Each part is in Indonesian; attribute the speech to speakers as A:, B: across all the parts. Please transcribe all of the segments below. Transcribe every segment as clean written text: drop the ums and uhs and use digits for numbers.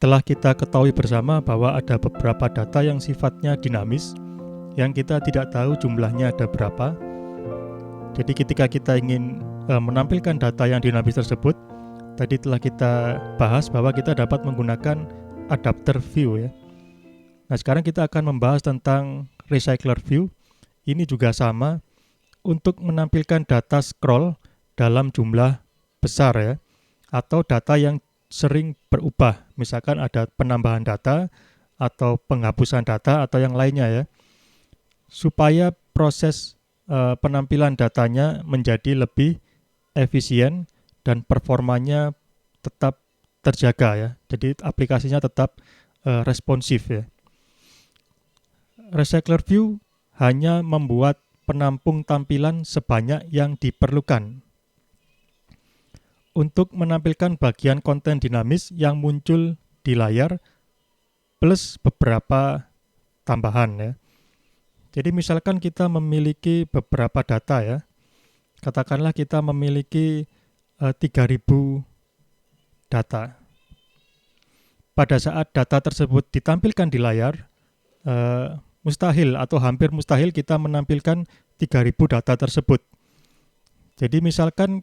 A: Telah kita ketahui bersama bahwa ada beberapa data yang sifatnya dinamis, yang kita tidak tahu jumlahnya ada berapa. Jadi ketika kita ingin menampilkan data yang dinamis tersebut, tadi telah kita bahas bahwa kita dapat menggunakan adapter view ya. Nah, sekarang kita akan membahas tentang recycler view. Ini juga sama untuk menampilkan data scroll dalam jumlah besar ya, atau data yang sering berubah, misalkan ada penambahan data atau penghapusan data atau yang lainnya ya, supaya proses penampilan datanya menjadi lebih efisien dan performanya tetap terjaga ya, jadi aplikasinya tetap responsif ya. Recycler view hanya membuat penampung tampilan sebanyak yang diperlukan untuk menampilkan bagian konten dinamis yang muncul di layar plus beberapa tambahan ya. Jadi misalkan kita memiliki beberapa data ya, katakanlah kita memiliki 3000 data. Pada saat data tersebut ditampilkan di layar, mustahil atau hampir mustahil kita menampilkan 3000 data tersebut. Jadi misalkan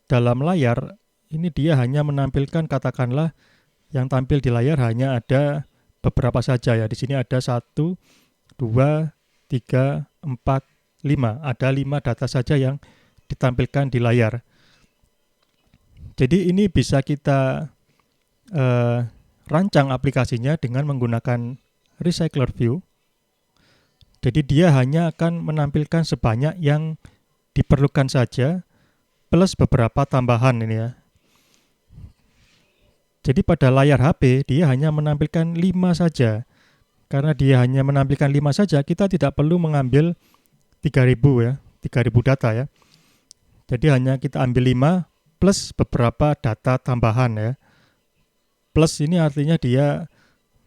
A: dalam layar ini dia hanya menampilkan, katakanlah yang tampil di layar hanya ada beberapa saja ya. Di sini ada 1, 2, 3, 4, 5. Ada 5 data saja yang ditampilkan di layar. Jadi ini bisa kita rancang aplikasinya dengan menggunakan recycler view. Jadi dia hanya akan menampilkan sebanyak yang diperlukan saja plus beberapa tambahan ini ya. Jadi pada layar HP dia hanya menampilkan 5 saja. Karena dia hanya menampilkan 5 saja, kita tidak perlu mengambil 3000 ya, 3000 data ya. Jadi hanya kita ambil 5 plus beberapa data tambahan ya. Plus ini artinya dia,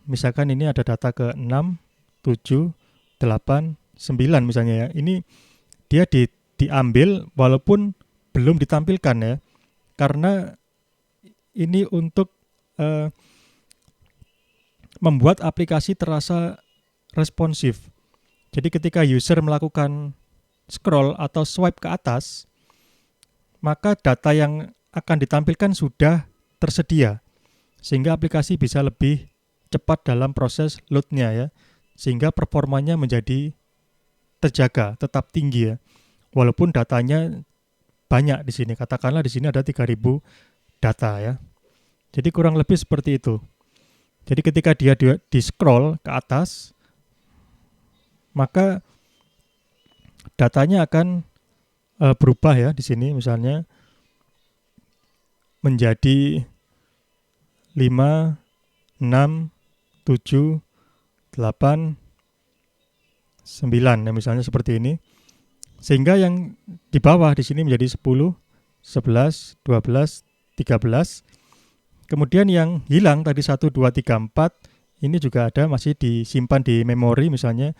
A: misalkan ini ada data ke 6, 7, 8, 9 misalnya ya. Ini dia diambil walaupun belum ditampilkan ya, karena ini untuk membuat aplikasi terasa responsif. Jadi ketika user melakukan scroll atau swipe ke atas, maka data yang akan ditampilkan sudah tersedia, sehingga aplikasi bisa lebih cepat dalam proses load-nya ya, sehingga performanya menjadi terjaga, tetap tinggi ya, walaupun datanya banyak di sini. Katakanlah di sini ada 3000 data ya. Jadi kurang lebih seperti itu. Jadi ketika dia di scroll ke atas, maka datanya akan berubah ya di sini, misalnya menjadi 5, 6, 7, 8, 9 ya, misalnya seperti ini. Sehingga yang di bawah di sini menjadi 10, 11, 12, 13. Kemudian yang hilang tadi 1, 2, 3, 4 ini juga ada, masih disimpan di memori, misalnya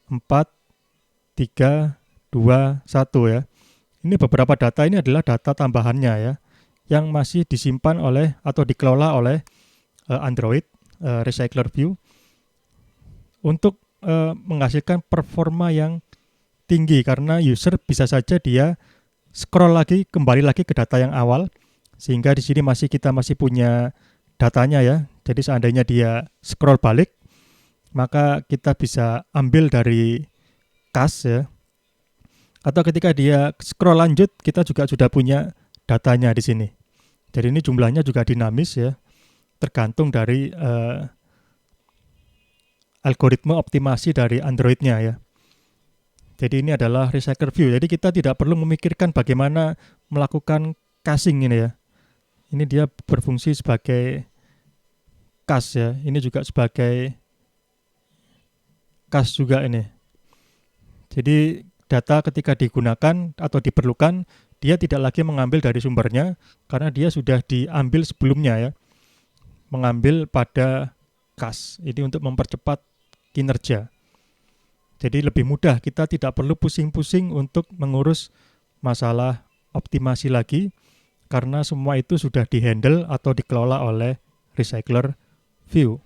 A: 4, 3, 2, 1 ya. Ini beberapa data ini adalah data tambahannya ya, yang masih disimpan oleh atau dikelola oleh Android Recycler View untuk menghasilkan performa yang tinggi, karena user bisa saja dia scroll lagi, kembali lagi ke data yang awal, sehingga di sini kita masih punya datanya ya. Jadi seandainya dia scroll balik, maka kita bisa ambil dari cache ya. Atau ketika dia scroll lanjut, kita juga sudah punya datanya di sini. Jadi ini jumlahnya juga dinamis ya, tergantung dari algoritma optimasi dari Android-nya ya. Jadi ini adalah recycler view. Jadi kita tidak perlu memikirkan bagaimana melakukan caching ini ya. Ini dia berfungsi sebagai cache ya. Ini juga sebagai cache juga ini. Jadi data ketika digunakan atau diperlukan, dia tidak lagi mengambil dari sumbernya, karena dia sudah diambil sebelumnya ya. Mengambil pada cache. Ini untuk mempercepat kinerja. Jadi lebih mudah, kita tidak perlu pusing-pusing untuk mengurus masalah optimasi lagi, karena semua itu sudah dihandle atau dikelola oleh recycler view.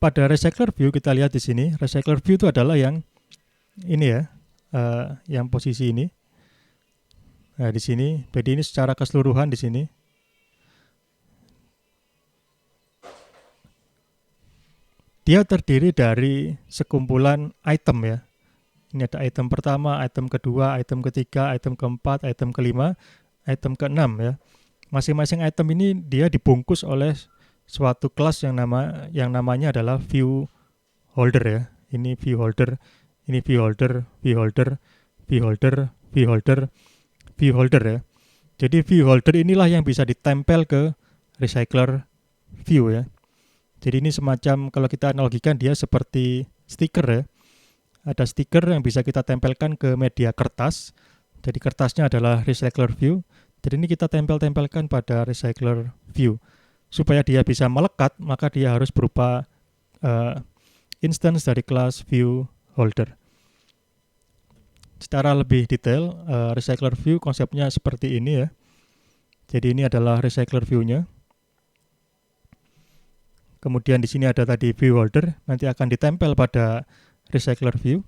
A: Pada recycler view kita lihat di sini, recycler view itu adalah yang ini ya, yang posisi ini. Nah, di sini, jadi ini secara keseluruhan di sini. Dia terdiri dari sekumpulan item ya. Ini ada item pertama, item kedua, item ketiga, item keempat, item kelima, item keenam ya. Masing-masing item ini dia dibungkus oleh suatu kelas yang namanya adalah view holder ya. Ini view holder, ini view holder, view holder, view holder, view holder, view holder ya. Jadi view holder inilah yang bisa ditempel ke recycler view ya. Jadi ini semacam, kalau kita analogikan, dia seperti stiker ya. Ada stiker yang bisa kita tempelkan ke media kertas. Jadi kertasnya adalah recycler view. Jadi ini kita tempel-tempelkan pada recycler view. Supaya dia bisa melekat, maka dia harus berupa instance dari kelas view holder. Secara lebih detail, recycler view konsepnya seperti ini ya. Jadi ini adalah recycler view-nya. Kemudian di sini ada tadi view holder, nanti akan ditempel pada recycler view.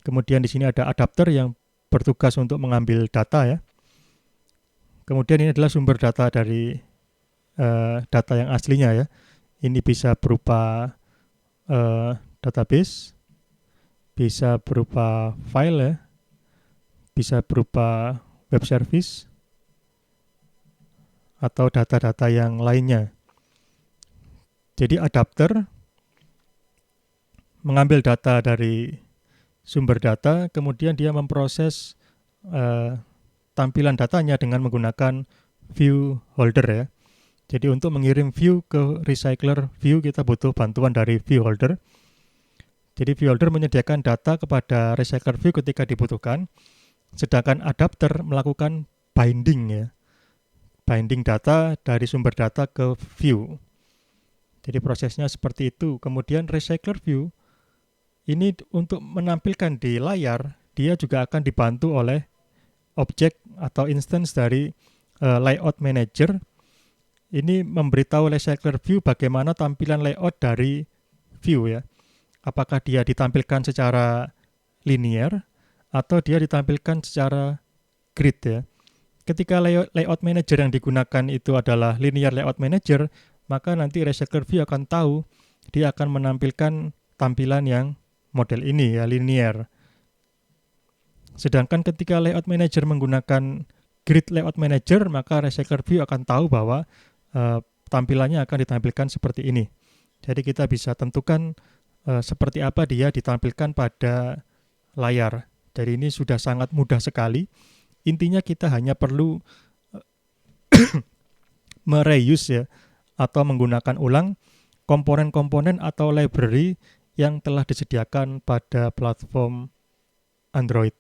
A: Kemudian di sini ada adapter yang bertugas untuk mengambil data ya. Kemudian ini adalah sumber data dari data yang aslinya ya. Ini bisa berupa database, bisa berupa file ya, bisa berupa web service, atau data-data yang lainnya. Jadi adapter mengambil data dari sumber data, kemudian dia memproses tampilan datanya dengan menggunakan view holder ya. Jadi untuk mengirim view ke recycler view kita butuh bantuan dari view holder. Jadi view holder menyediakan data kepada recycler view ketika dibutuhkan, sedangkan adapter melakukan binding ya. Binding data dari sumber data ke view. Jadi prosesnya seperti itu. Kemudian recycler view ini untuk menampilkan di layar, dia juga akan dibantu oleh objek atau instance dari layout manager. Ini memberitahu recycler view bagaimana tampilan layout dari view ya. Apakah dia ditampilkan secara linear atau dia ditampilkan secara grid ya. Ketika layout manager yang digunakan itu adalah linear layout manager, maka nanti recycler view akan tahu dia akan menampilkan tampilan yang model ini ya, linear. Sedangkan ketika layout manager menggunakan grid layout manager, maka recycler view akan tahu bahwa tampilannya akan ditampilkan seperti ini. Jadi kita bisa tentukan seperti apa dia ditampilkan pada layar. Jadi ini sudah sangat mudah sekali. Intinya kita hanya perlu mereuse ya, atau menggunakan ulang komponen-komponen atau library yang telah disediakan pada platform Android.